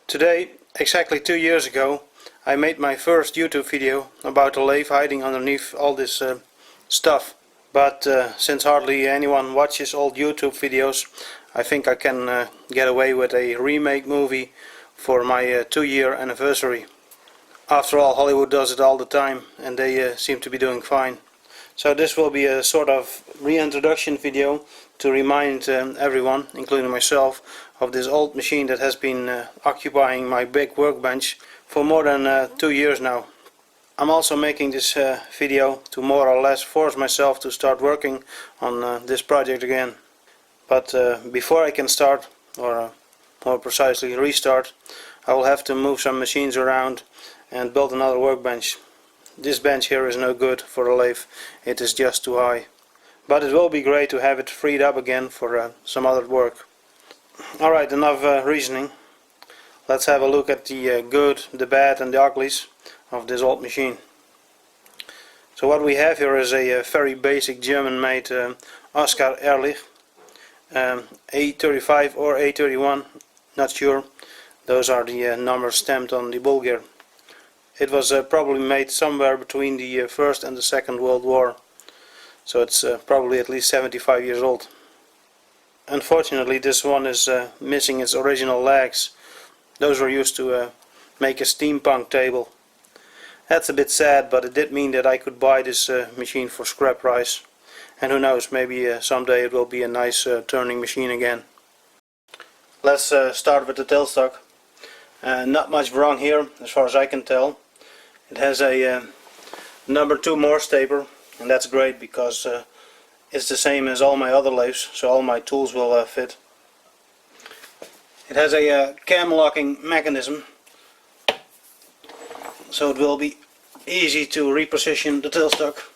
Today, exactly 2 years ago, I made my first YouTube video about a lathe hiding underneath all this stuff. But since hardly anyone watches old YouTube videos, I think I can get away with a remake movie for my 2-year anniversary. After all, Hollywood does it all the time and they seem to be doing fine. So this will be a sort of reintroduction video to remind everyone, including myself, of this old machine that has been occupying my big workbench for more than 2 years now. I'm also making this video to more or less force myself to start working on this project again. But before I can start, or more precisely restart, I will have to move some machines around and build another workbench. This bench here is no good for a lathe, it is just too high. But it will be great to have it freed up again for some other work. Alright, enough reasoning. Let's have a look at the good, the bad and the uglies of this old machine. So what we have here is a very basic German-made Oscar Ehrlich A35 or A31, not sure. Those are the numbers stamped on the bull gear. It was probably made somewhere between the First and the Second World War. So it's probably at least 75 years old. Unfortunately, this one is missing its original legs. Those were used to make a steampunk table. That's a bit sad, but it did mean that I could buy this machine for scrap price. And who knows, maybe someday it will be a nice turning machine again. Let's start with the tailstock. Not much wrong here, as far as I can tell. It has a number 2 Morse taper, and that's great because it's the same as all my other lathes, so all my tools will fit. It has a cam locking mechanism, so it will be easy to reposition the tailstock.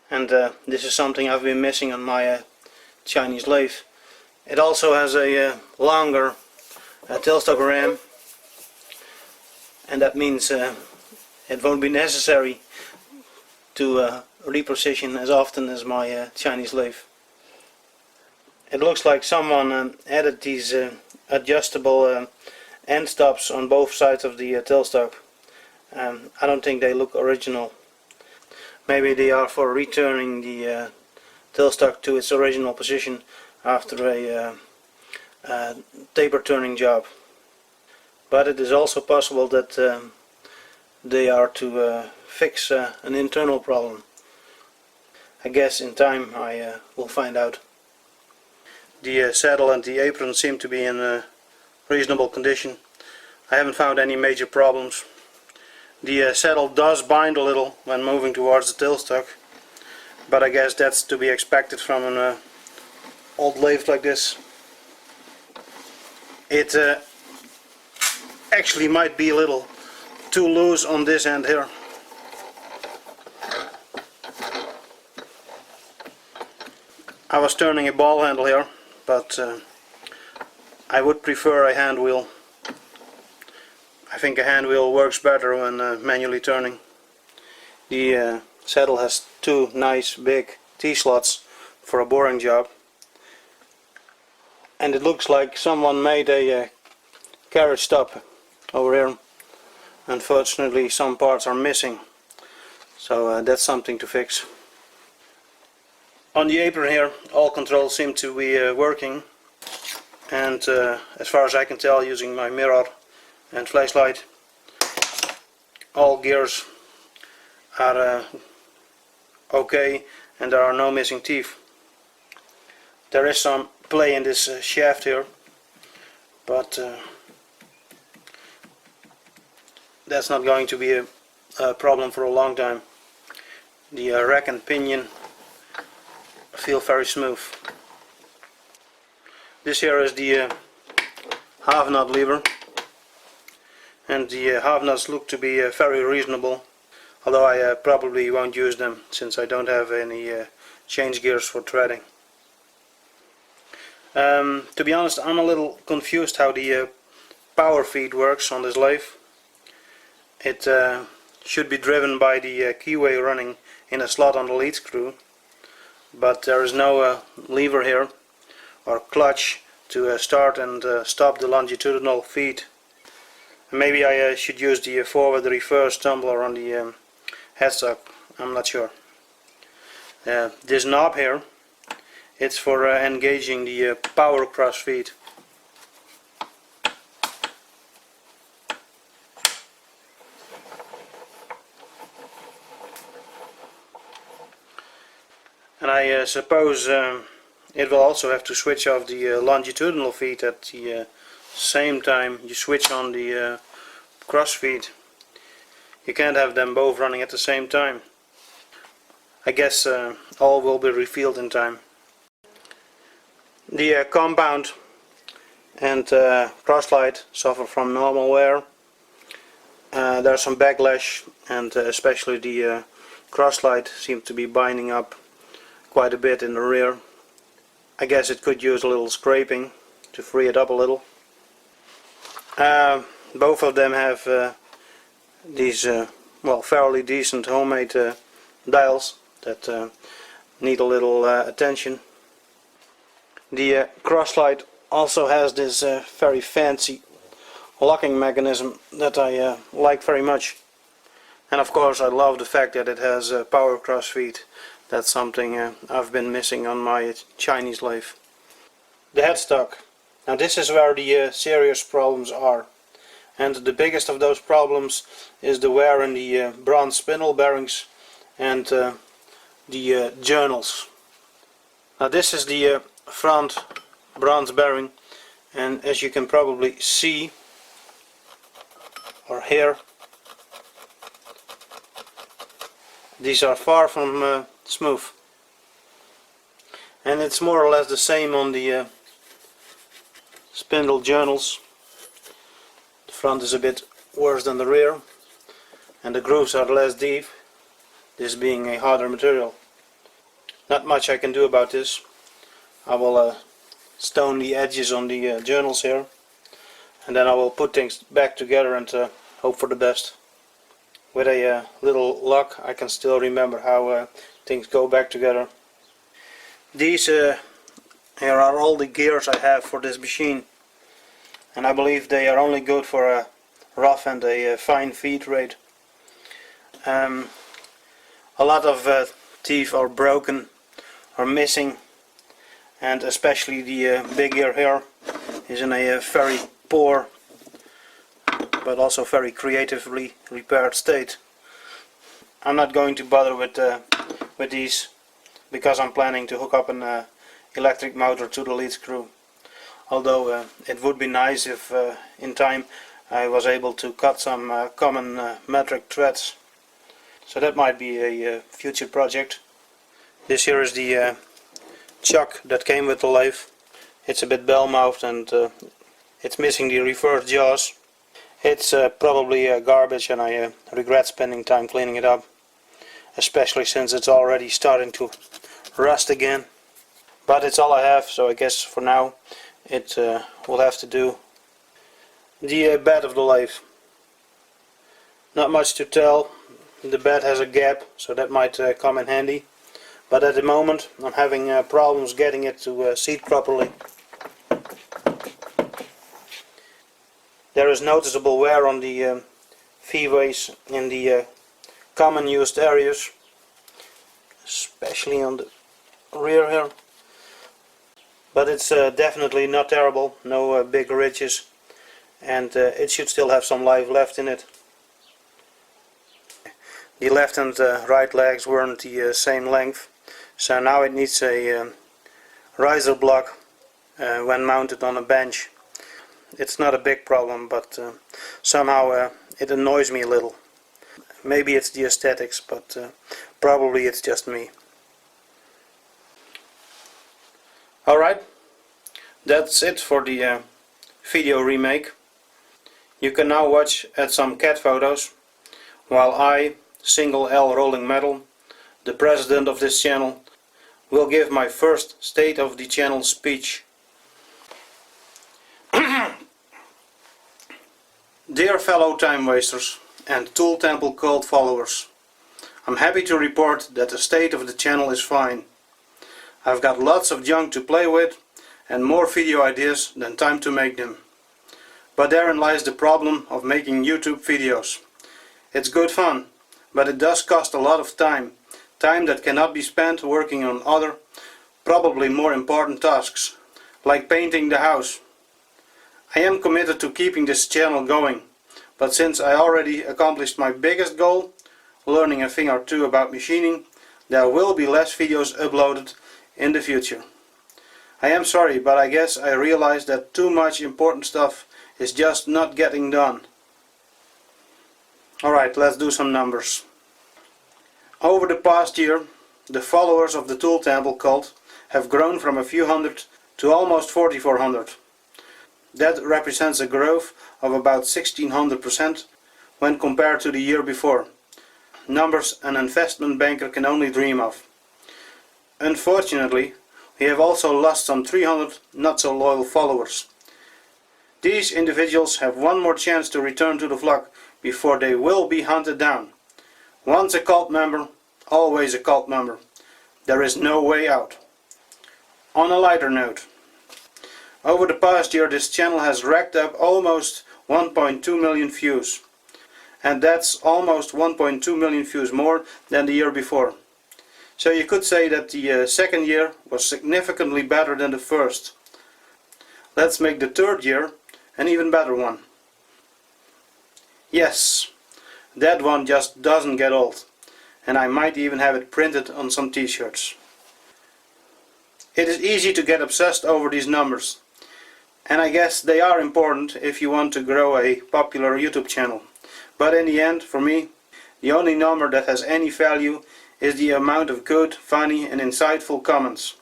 And this is something I've been missing on my Chinese lathe. It also has a longer tailstock ram, and that means it won't be necessary to reposition as often as my Chinese lathe. It looks like someone added these adjustable end stops on both sides of the tailstock. I don't think they look original. Maybe they are for returning the tailstock to its original position after a taper turning job. But it is also possible that they are to fix an internal problem. I guess in time I will find out. The saddle and the apron seem to be in reasonable condition. I haven't found any major problems. The saddle does bind a little when moving towards the tailstock, but I guess that's to be expected from an old lathe like this. It actually might be a little too loose on this end here. I was turning a ball handle here, but I would prefer a hand wheel. I think a hand wheel works better when manually turning. The saddle has 2 nice big T-slots for a boring job. And it looks like someone made a carriage stop over here. Unfortunately, some parts are missing, so that's something to fix. On the apron here, all controls seem to be working, and as far as I can tell, using my mirror and flashlight, all gears are okay and there are no missing teeth. There is some play in this shaft here, but that's not going to be a problem for a long time. The rack and pinion feel very smooth. This here is the half nut lever, and the half nuts look to be very reasonable, although I probably won't use them since I don't have any change gears for threading. To be honest, I'm a little confused how the power feed works on this lathe. It should be driven by the keyway running in a slot on the lead screw, but there is no lever here or clutch to start and stop the longitudinal feed. Maybe I should use the forward reverse tumbler on the headstock, I'm not sure. This knob here, it's for engaging the power cross feed. And I suppose it will also have to switch off the longitudinal feed at the same time you switch on the cross feed. You can't have them both running at the same time. I guess all will be revealed in time. The compound and crosslight suffer from normal wear. There's some backlash, and especially the crosslight seems to be binding up quite a bit in the rear. I guess it could use a little scraping to free it up a little. Both of them have these well, fairly decent homemade dials that need a little attention. The crosslight also has this very fancy locking mechanism that I like very much, and of course I love the fact that it has power cross feed. That's something I've been missing on my Chinese lathe. The headstock. Now this is where the serious problems are, and the biggest of those problems is the wear in the bronze spindle bearings and the journals. Now this is the front bronze bearing, and as you can probably see or hear, these are far from smooth, and it's more or less the same on the spindle journals. The front is a bit worse than the rear, and the grooves are less deep, this being a harder material. Not much I can do about this. I will stone the edges on the journals here, and then I will put things back together and hope for the best. With a little luck I can still remember how things go back together. These here are all the gears I have for this machine, and I believe they are only good for a rough and a fine feed rate. A lot of teeth are broken or missing, and especially the big gear here is in a very poor but also very creatively repaired state. I'm not going to bother with these because I'm planning to hook up an electric motor to the lead screw. Although it would be nice if in time I was able to cut some common metric threads. So that might be a future project. This here is the chuck that came with the lathe. It's a bit bell-mouthed and it's missing the reverse jaws. It's probably garbage, and I regret spending time cleaning it up, especially since it's already starting to rust again. But it's all I have, so I guess for now it will have to do. The bed of the lathe. Not much to tell. The bed has a gap, so that might come in handy. But at the moment I'm having problems getting it to seat properly. There is noticeable wear on the V-ways in the common used areas, especially on the rear here. But it's definitely not terrible, no big ridges, and it should still have some life left in it. The left and right legs weren't the same length, so now it needs a riser block when mounted on a bench. It's not a big problem, but somehow it annoys me a little. Maybe it's the aesthetics, but probably it's just me. Alright, that's it for the video remake. You can now watch at some cat photos while I, Single L Rolingmetal, the president of this channel, will give my first State of the Channel speech. Dear fellow time wasters and Tool Temple cult followers, I'm happy to report that the state of the channel is fine. I've got lots of junk to play with and more video ideas than time to make them. But therein lies the problem of making YouTube videos. It's good fun, but it does cost a lot of time that cannot be spent working on other, probably more important tasks, like painting the house. I am committed to keeping this channel going, but since I already accomplished my biggest goal, learning a thing or two about machining, there will be less videos uploaded in the future. I am sorry, but I guess I realized that too much important stuff is just not getting done. Alright, let's do some numbers. Over the past year, the followers of the Tool Temple cult have grown from a few hundred to almost 4,400. That represents a growth of about 1600% when compared to the year before. Numbers an investment banker can only dream of. Unfortunately, we have also lost some 300 not so loyal followers. These individuals have one more chance to return to the flock before they will be hunted down. Once a cult member, always a cult member. There is no way out. On a lighter note, over the past year this channel has racked up almost 1.2 million views. And that's almost 1.2 million views more than the year before. So you could say that the second year was significantly better than the first. Let's make the third year an even better one. Yes, that one just doesn't get old, and I might even have it printed on some t-shirts. It is easy to get obsessed over these numbers, and I guess they are important if you want to grow a popular YouTube channel. But in the end, for me, the only number that has any value is the amount of good, funny and insightful comments.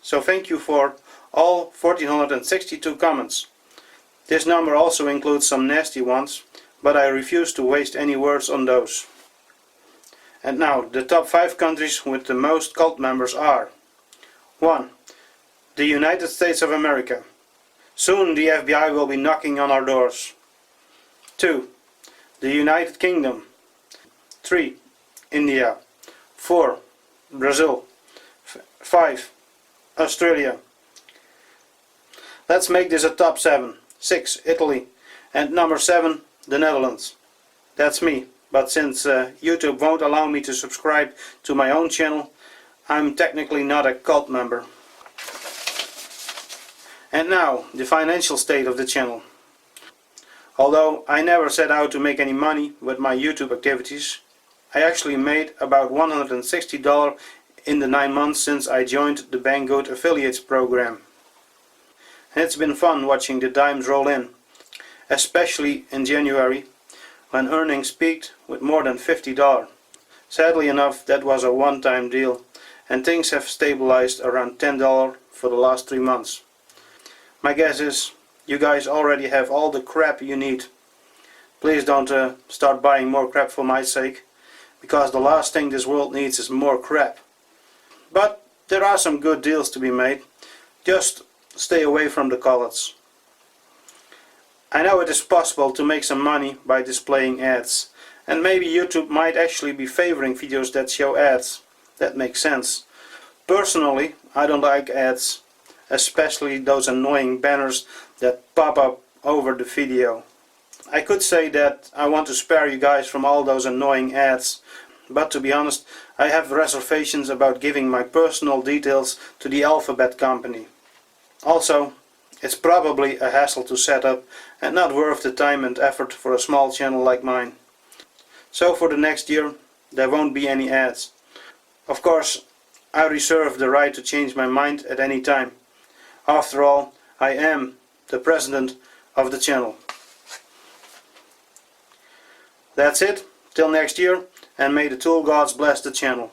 So thank you for all 1462 comments. This number also includes some nasty ones, but I refuse to waste any words on those. And now, the top 5 countries with the most cult members are: 1. The United States of America. Soon the FBI will be knocking on our doors. 2. The United Kingdom. 3. India. 4. Brazil. 5. Australia. Let's make this a top 7. 6. Italy. And number 7. The Netherlands. That's me, but since YouTube won't allow me to subscribe to my own channel, I'm technically not a cult member. And now, the financial state of the channel. Although I never set out to make any money with my YouTube activities, I actually made about $160 in the 9 months since I joined the Banggood Affiliates program. And it's been fun watching the dimes roll in, especially in January, when earnings peaked with more than $50. Sadly enough, that was a one-time deal, and things have stabilized around $10 for the last 3 months. My guess is, you guys already have all the crap you need. Please don't start buying more crap for my sake, because the last thing this world needs is more crap. But there are some good deals to be made. Just stay away from the collards. I know it is possible to make some money by displaying ads, and maybe YouTube might actually be favoring videos that show ads. That makes sense. Personally, I don't like ads, especially those annoying banners that pop up over the video. I could say that I want to spare you guys from all those annoying ads, but to be honest, I have reservations about giving my personal details to the Alphabet company. Also, it's probably a hassle to set up and not worth the time and effort for a small channel like mine. So for the next year, there won't be any ads. Of course, I reserve the right to change my mind at any time. After all, I am the president of the channel. That's it, till next year, and may the tool gods bless the channel.